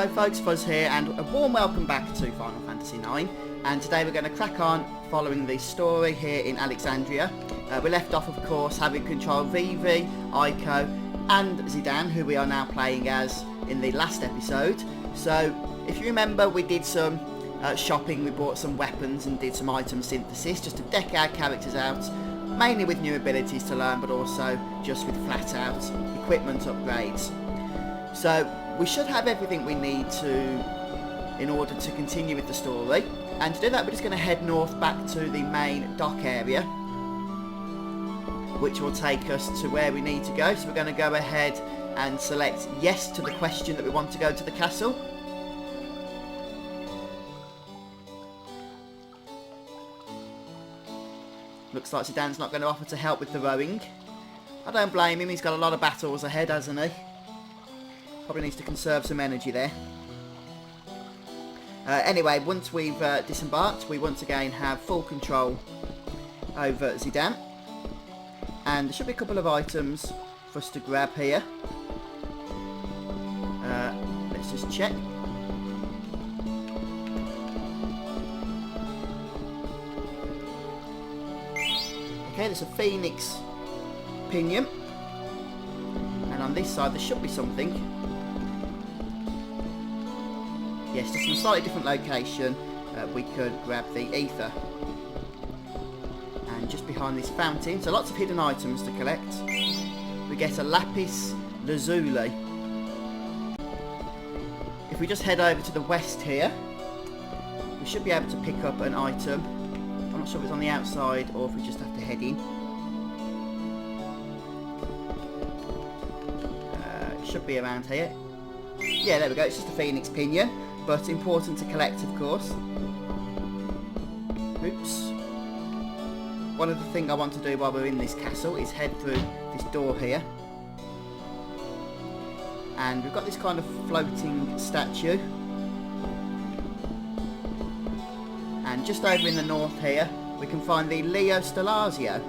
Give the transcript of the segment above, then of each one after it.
Hello folks, Fuzz here, and a warm welcome back to Final Fantasy IX. And today we're going to crack on following the story here in Alexandria. We left off, of course, having controlled Vivi, Aiko, and Zidane, who we are now playing as in the last episode. So, if you remember, we did some shopping, we bought some weapons and did some item synthesis, just to deck our characters out, mainly with new abilities to learn, but also just with flat-out equipment upgrades. So, we should have everything we need in order to continue with the story. And to do that, we're just going to head north back to the main dock area, which will take us to where we need to go. So we're going to go ahead and select yes to the question that we want to go to the castle. Looks like Zidane's not going to offer to help with the rowing. I don't blame him, he's got a lot of battles ahead, hasn't he? Probably needs to conserve some energy there. Anyway, once we've disembarked, we once again have full control over Zidane. And there should be a couple of items for us to grab here. Let's just check. Okay, there's a Phoenix Pinion. And on this side there should be something. Yes, just in a slightly different location, we could grab the ether. And just behind this fountain, so lots of hidden items to collect, we get a lapis lazuli. If we just head over to the west here, we should be able to pick up an item. I'm not sure if it's on the outside or if we just have to head in. It should be around here. Yeah, there we go, it's just a Phoenix Pinion. But important to collect, of course. Oops. One other thing I want to do while we're in this castle is head through this door here. And we've got this kind of floating statue. And just over in the north here, we can find the Leo Stellazio,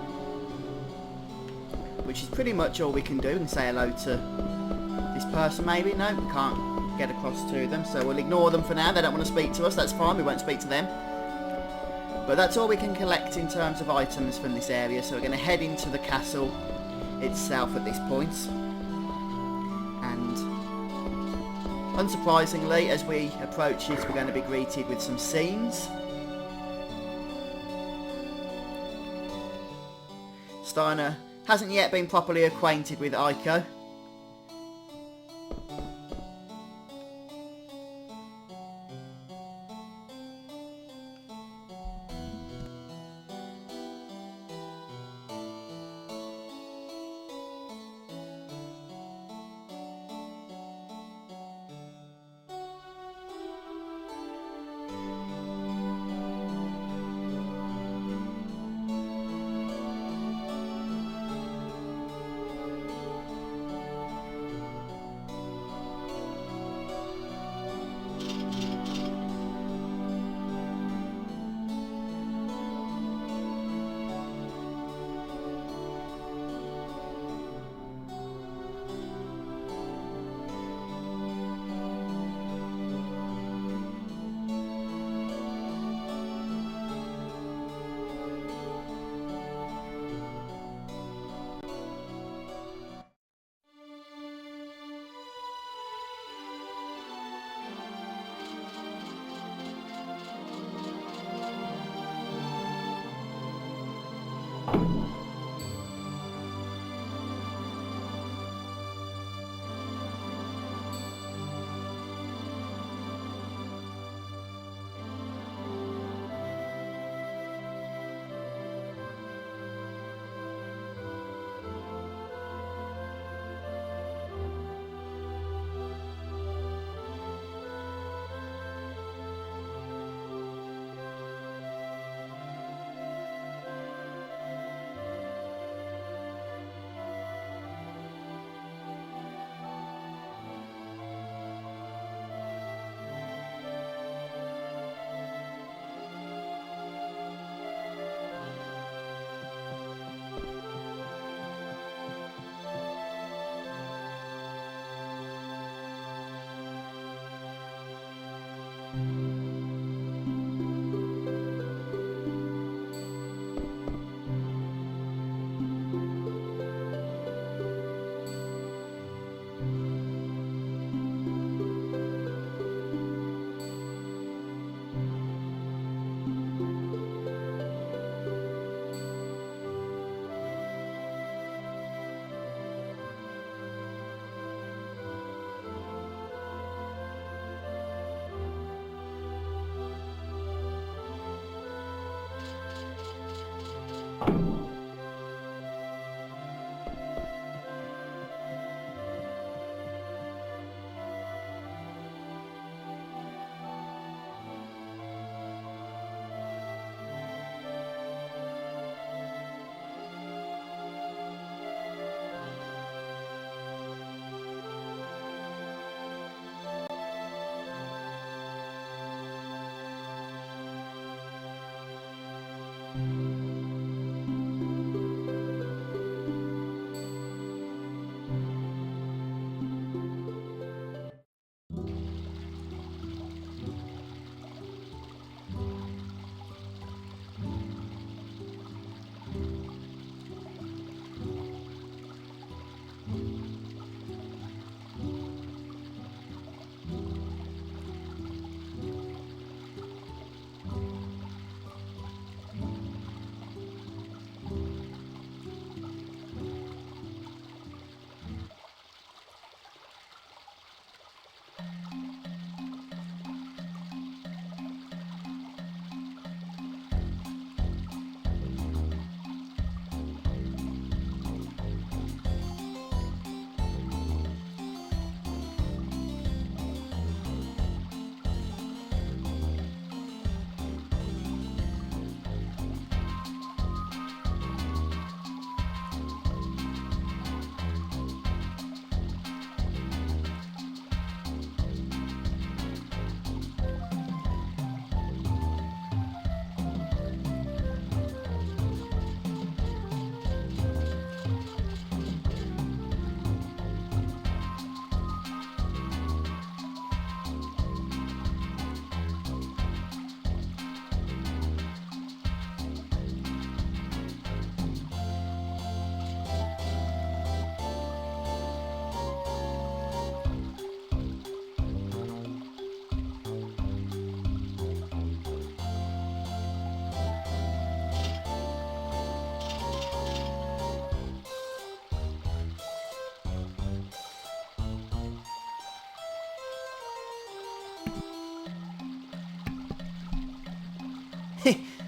which is pretty much all we can do. We can say hello to this person maybe. No, we can't get across to them, so we'll ignore them for now. They don't want to speak to us, that's fine, we won't speak to them. But that's all we can collect in terms of items from this area, so we're going to head into the castle itself at this point. And unsurprisingly, as we approach it, we're going to be greeted with some scenes. Steiner hasn't yet been properly acquainted with Aiko.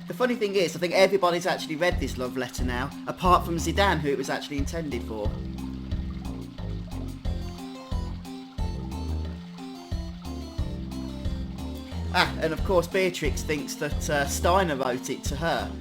The funny thing is, I think everybody's actually read this love letter now, apart from Zidane, who it was actually intended for. Ah, and of course Beatrix thinks that Steiner wrote it to her.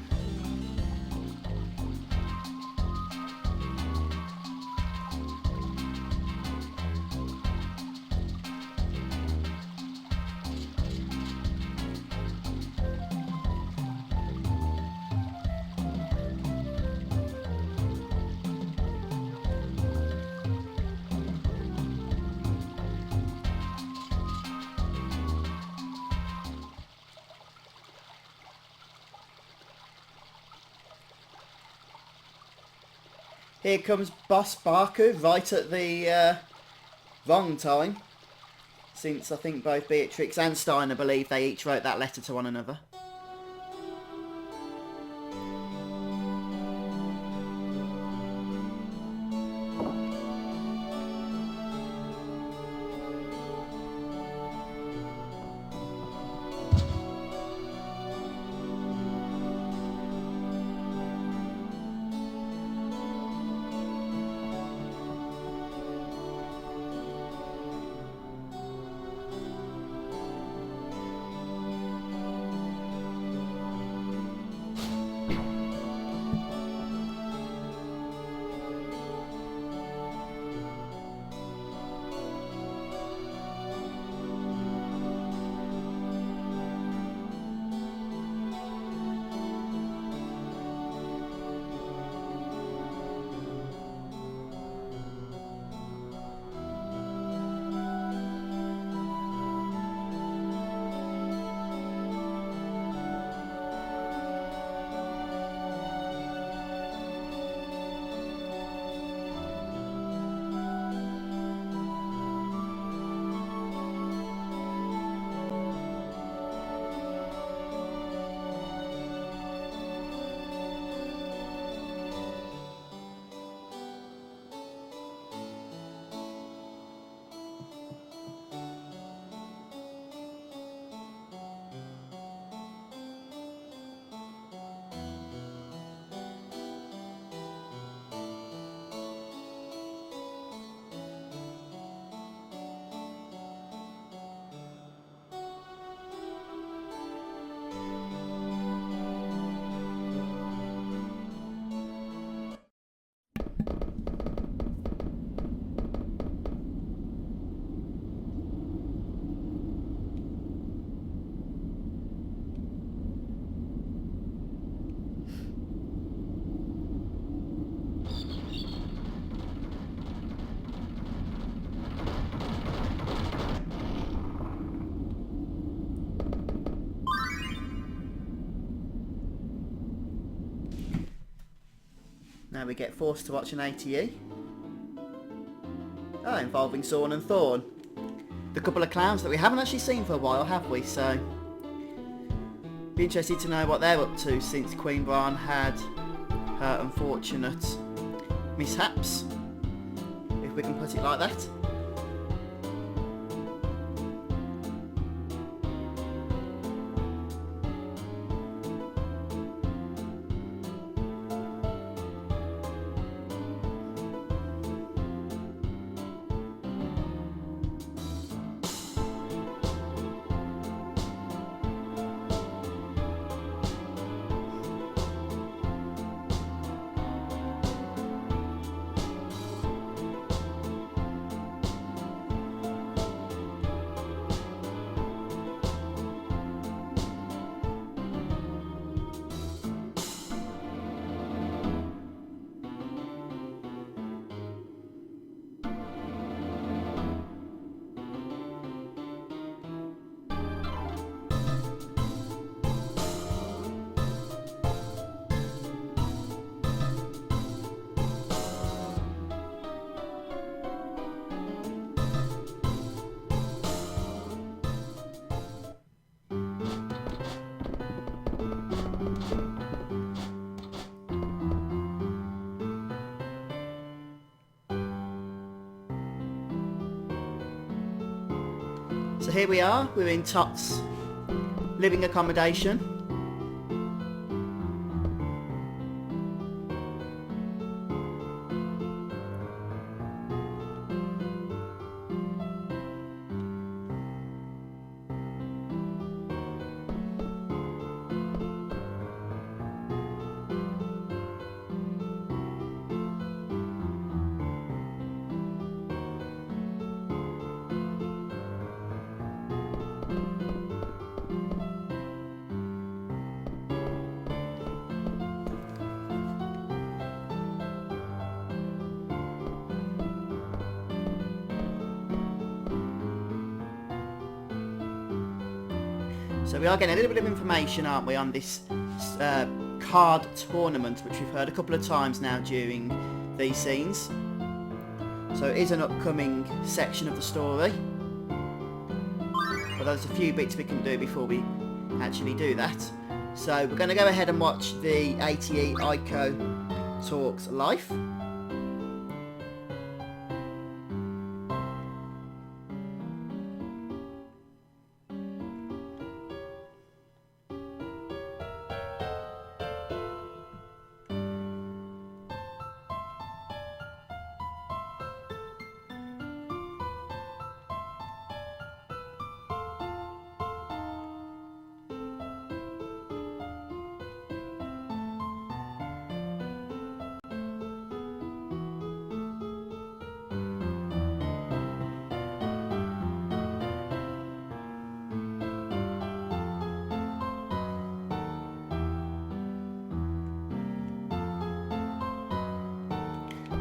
Here comes Boss Barker right at the wrong time, since I think both Beatrix and Steiner believe they each wrote that letter to one another. Now we get forced to watch an ATE. Oh, involving Zorn and Thorn. The couple of clowns that we haven't actually seen for a while, have we? So, be interested to know what they're up to since Queen Brahne had her unfortunate mishaps, if we can put it like that. So here we are, we're in Tot's living accommodation. So we are getting a little bit of information, aren't we, on this card tournament, which we've heard a couple of times now during these scenes. So it is an upcoming section of the story. But there's a few bits we can do before we actually do that. So we're going to go ahead and watch the ATE Aiko talks live.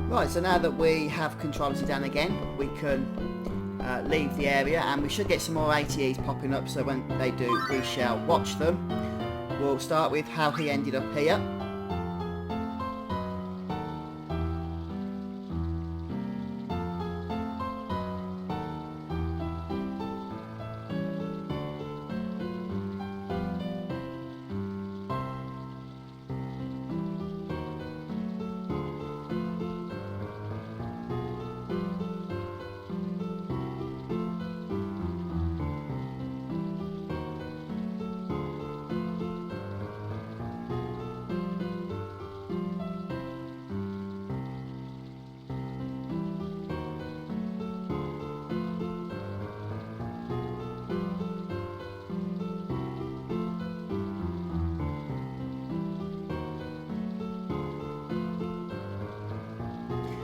Right, so now that we have control of Zidane again, we can leave the area, and we should get some more ATEs popping up, so when they do, we shall watch them. We'll start with how he ended up here.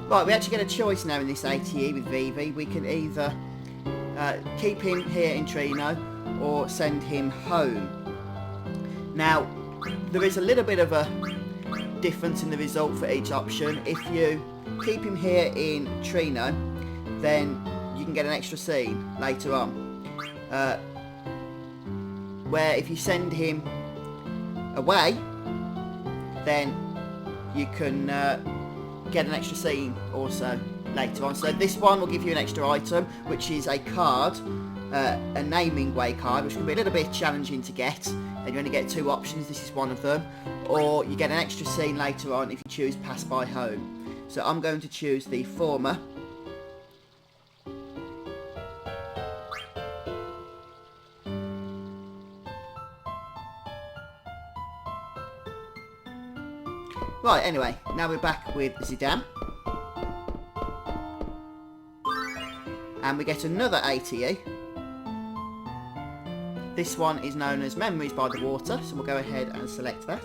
Right, we actually get a choice now in this ATE with Vivi. We can either keep him here in Trino or send him home. Now, there is a little bit of a difference in the result for each option. If you keep him here in Trino, then you can get an extra scene later on. Where if you send him away, then you can get an extra scene also later on. So this one will give you an extra item, which is a card, a naming way card, which can be a little bit challenging to get, and you only get 2 options. This is one of them. Or you get an extra scene later on if you choose Pass by Home. So I'm going to choose the former. Right, anyway, now we're back with Zidane. And we get another ATE. This one is known as Memories by the Water, so we'll go ahead and select that.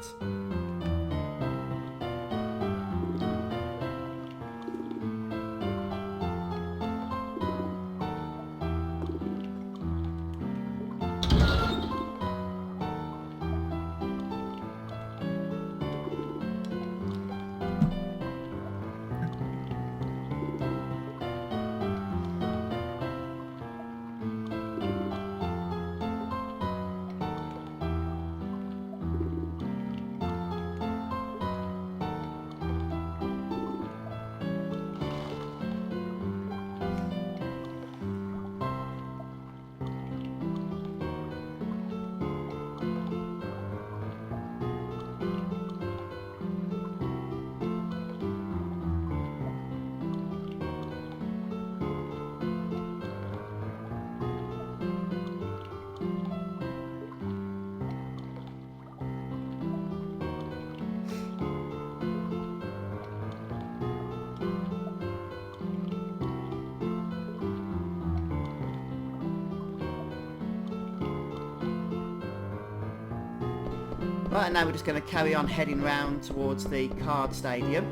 Right, now we're just going to carry on heading round towards the card stadium.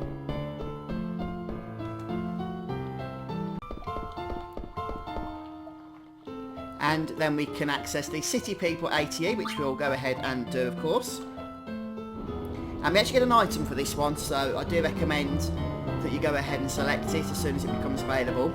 And then we can access the City People ATE, which we'll go ahead and do, of course. And we actually get an item for this one, so I do recommend that you go ahead and select it as soon as it becomes available.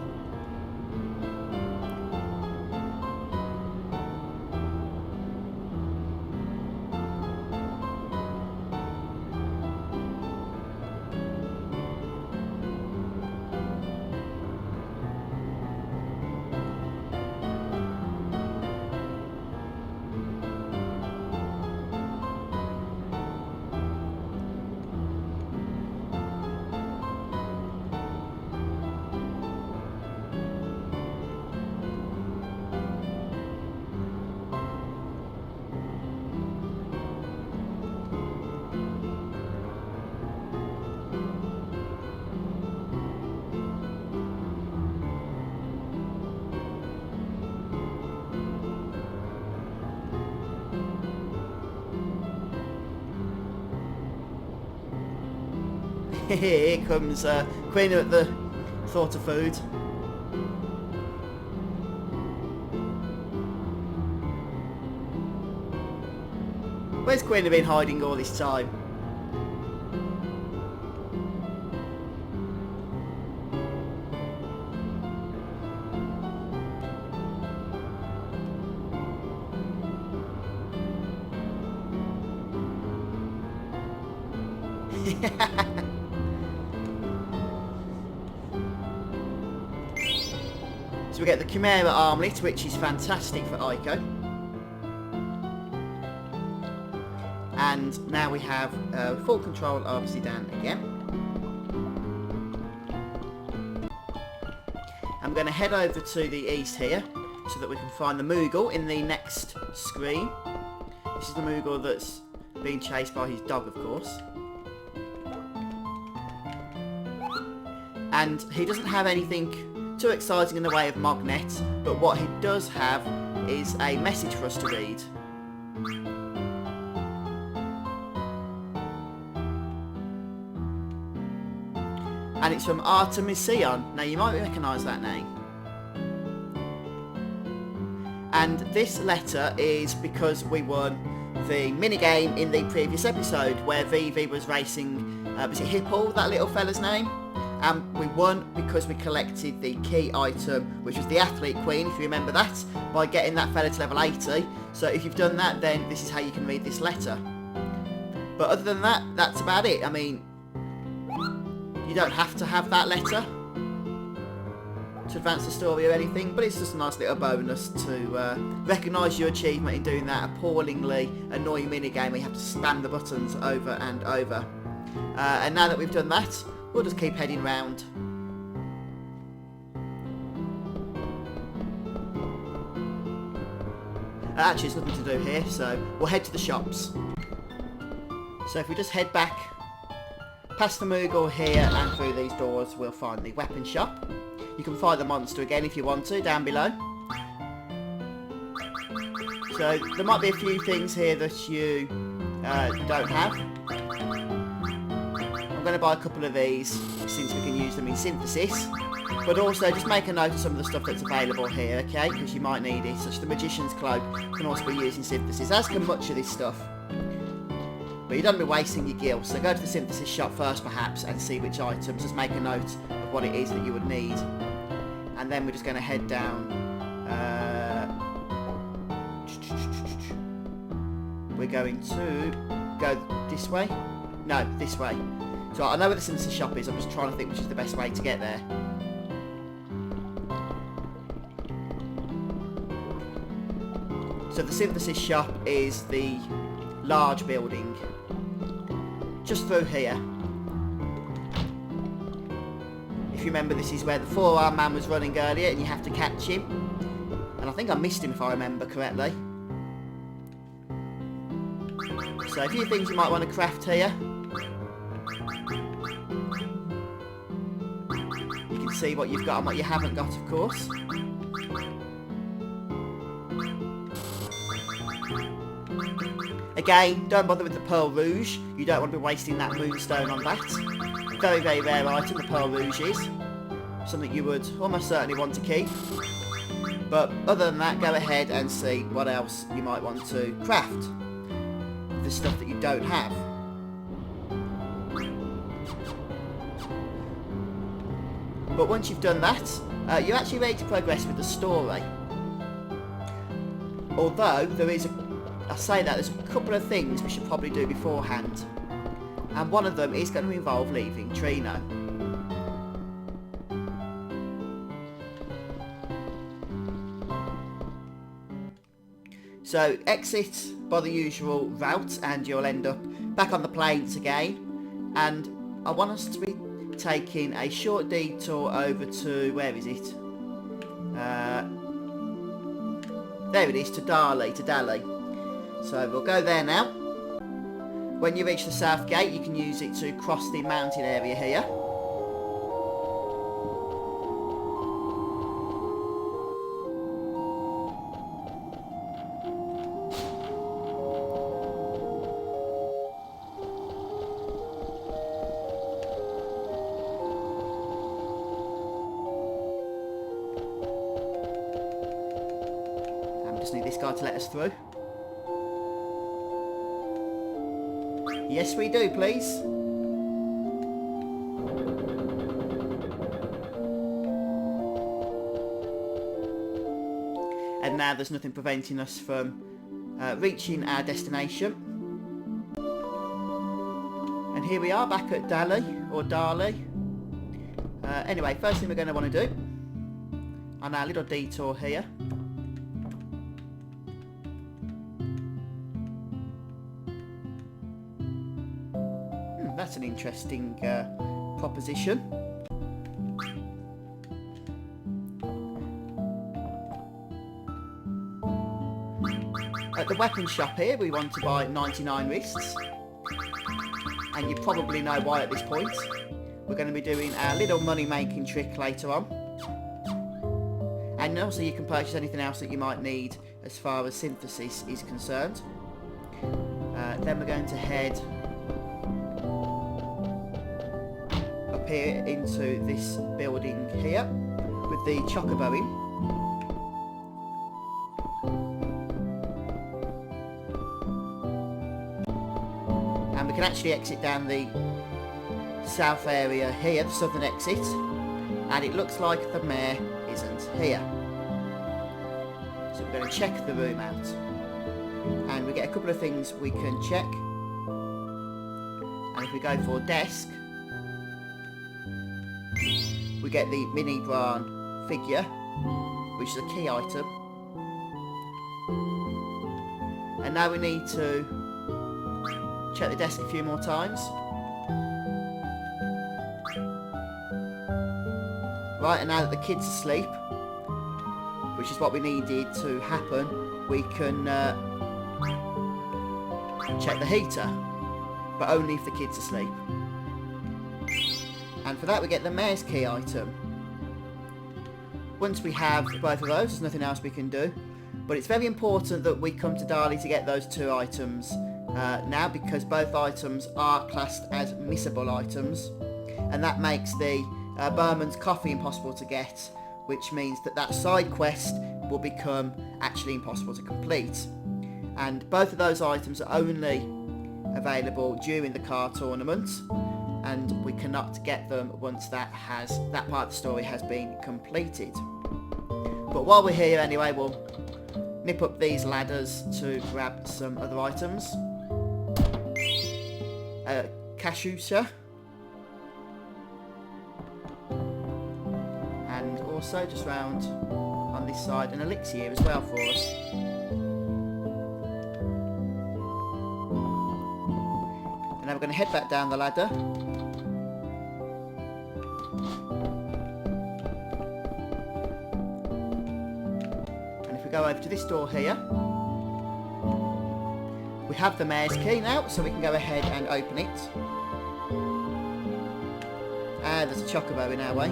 Here comes Queen at the thought of food. Where's Queen been hiding all this time? So we get the Chimera armlet, which is fantastic for Aiko. And now we have full control of Zidane again. I'm going to head over to the east here so that we can find the Moogle in the next screen. This is the Moogle that's being chased by his dog, of course. And he doesn't have anything too exciting in the way of Mognet, but what he does have is a message for us to read. And it's from Artemision. Now you might recognise that name. And this letter is because we won the minigame in the previous episode where Vivi was racing, was it Hipple, that little fella's name? And we won because we collected the key item, which was the Athlete Queen, if you remember that, by getting that fella to level 80. So if you've done that, then this is how you can read this letter. But other than that, that's about it. I mean, You don't have to have that letter to advance the story or anything, but it's just a nice little bonus to recognise your achievement in doing that appallingly annoying minigame where you have to spam the buttons over and over. And now that we've done that, we'll just keep heading round. Actually, there's nothing to do here, so we'll head to the shops. So if we just head back past the Moogle here and through these doors, we'll find the weapon shop. You can fight the monster again if you want to, down below. So there might be a few things here that you don't have. I'm going to buy a couple of these since we can use them in Synthesis. But also just make a note of some of the stuff that's available here, okay? Because you might need it, such as the Magician's Cloak can also be used in Synthesis, as can much of this stuff. But you don't be wasting your gil, so go to the Synthesis shop first perhaps and see which items. Just make a note of what it is that you would need. And then we're just going to head down. We're going to go this way. No, this way. So I know where the Synthesis shop is, I'm just trying to think which is the best way to get there. So the Synthesis shop is the large building just through here. If you remember, this is where the four-armed man was running earlier and you have to catch him. And I think I missed him if I remember correctly. So a few things you might want to craft here. You can see what you've got and what you haven't got, of course. Again, don't bother with the Pearl Rouge. You don't want to be wasting that Moonstone on that. Very, very rare item, the Pearl Rouge is. Something you would almost certainly want to keep. But other than that, go ahead and see what else you might want to craft. The stuff that you don't have. But once you've done that, you're actually ready to progress with the story. Although, I say that there's a couple of things we should probably do beforehand. And one of them is going to involve leaving Treno. So exit by the usual route and you'll end up back on the plains again. And I want us to be taking a short detour over to, where is it? There it is, to Dali. So we'll go there now. When you reach the south gate, you can use it to cross the mountain area here. And we just need this guy to let us through. Yes, we do, please. And now there's nothing preventing us from reaching our destination. And here we are back at Dali, or Dali. Anyway, first thing we're going to want to do on our little detour here. That's an interesting proposition. At the weapon shop here, we want to buy 99 wrists. And you probably know why at this point. We're going to be doing our little money-making trick later on. And also you can purchase anything else that you might need as far as Synthesis is concerned. Then we're going to head up here into this building here with the Chocobo in. And we can actually exit down the south area here, the southern exit, and it looks like the mayor isn't here. So we're going to check the room out, and we get a couple of things we can check. And if we go for desk, we get the Mini Bran figure, which is a key item. And now we need to check the desk a few more times. Right, and now that the kid's asleep, which is what we needed to happen, we can check the heater, but only if the kid's asleep. And for that we get the mayor's key item. Once we have both of those, there's nothing else we can do. But it's very important that we come to Dali to get those two items now, because both items are classed as missable items. And that makes the Berman's coffee impossible to get, which means that that side quest will become actually impossible to complete. And both of those items are only available during the car tournament, and we cannot get them once that part of the story has been completed. But while we're here anyway, we'll nip up these ladders to grab some other items. Kashusha. And also just round on this side an elixir as well for us. And now we're going to head back down the ladder. And if we go over to this door here, we have the mayor's key now, so we can go ahead and open it. And there's a chocobo in our way.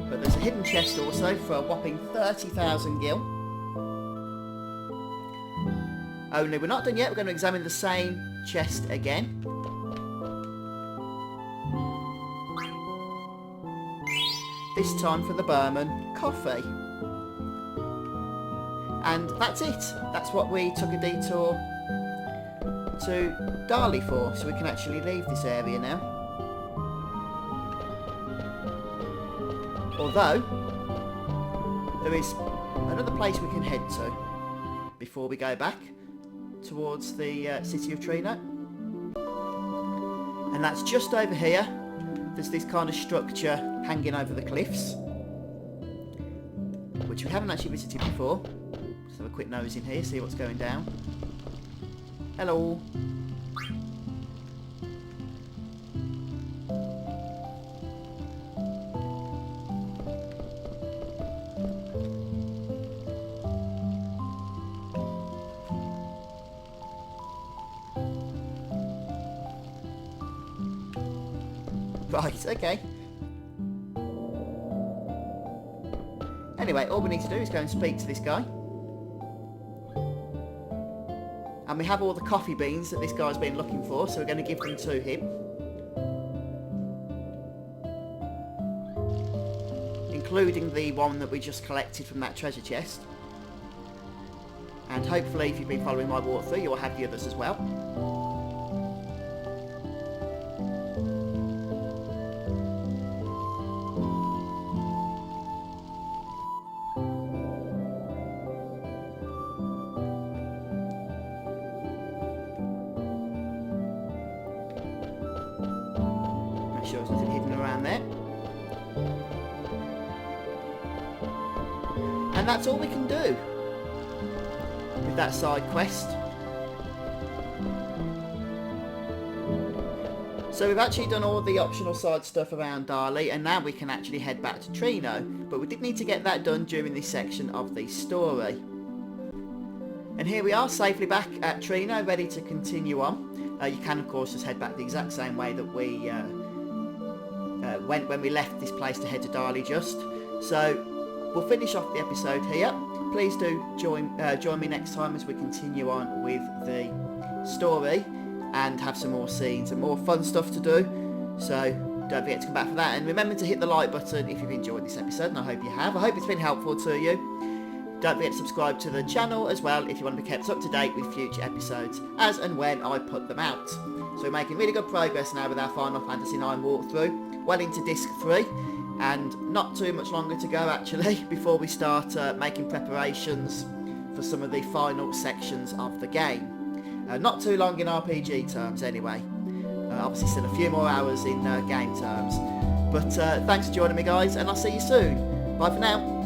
But there's a hidden chest also for a whopping 30,000 gil. Only we're not done yet, we're going to examine the same chest again. This time for the Berman coffee. And that's it. That's what we took a detour to Dali for, so we can actually leave this area now. Although, there is another place we can head to before we go back towards the city of Trino. And that's just over here. There's this kind of structure hanging over the cliffs, which we haven't actually visited before. Just have a quick nose in here, see what's going down. Hello. Right, okay. Anyway, all we need to do is go and speak to this guy. And we have all the coffee beans that this guy's been looking for, so we're going to give them to him. Including the one that we just collected from that treasure chest. And hopefully, if you've been following my walkthrough, you'll have the others as well. Sure there's nothing hidden around there. And that's all we can do with that side quest. So we've actually done all the optional side stuff around Dali, and now we can actually head back to Trino. But we did need to get that done during this section of the story. And here we are, safely back at Trino, ready to continue on. You can of course just head back the exact same way that we went when we left this place to head to Dali just. So we'll finish off the episode here. Please do join me next time as we continue on with the story and have some more scenes and more fun stuff to do. So don't forget to come back for that, and remember to hit the like button if you've enjoyed this episode, and I hope you have. I hope it's been helpful to you. Don't forget to subscribe to the channel as well if you want to be kept up to date with future episodes as and when I put them out. So we're making really good progress now with our Final Fantasy IX walkthrough, well into Disc 3, and not too much longer to go actually before we start making preparations for some of the final sections of the game. Not too long in RPG terms anyway. Obviously still a few more hours in game terms. But thanks for joining me, guys, and I'll see you soon. Bye for now.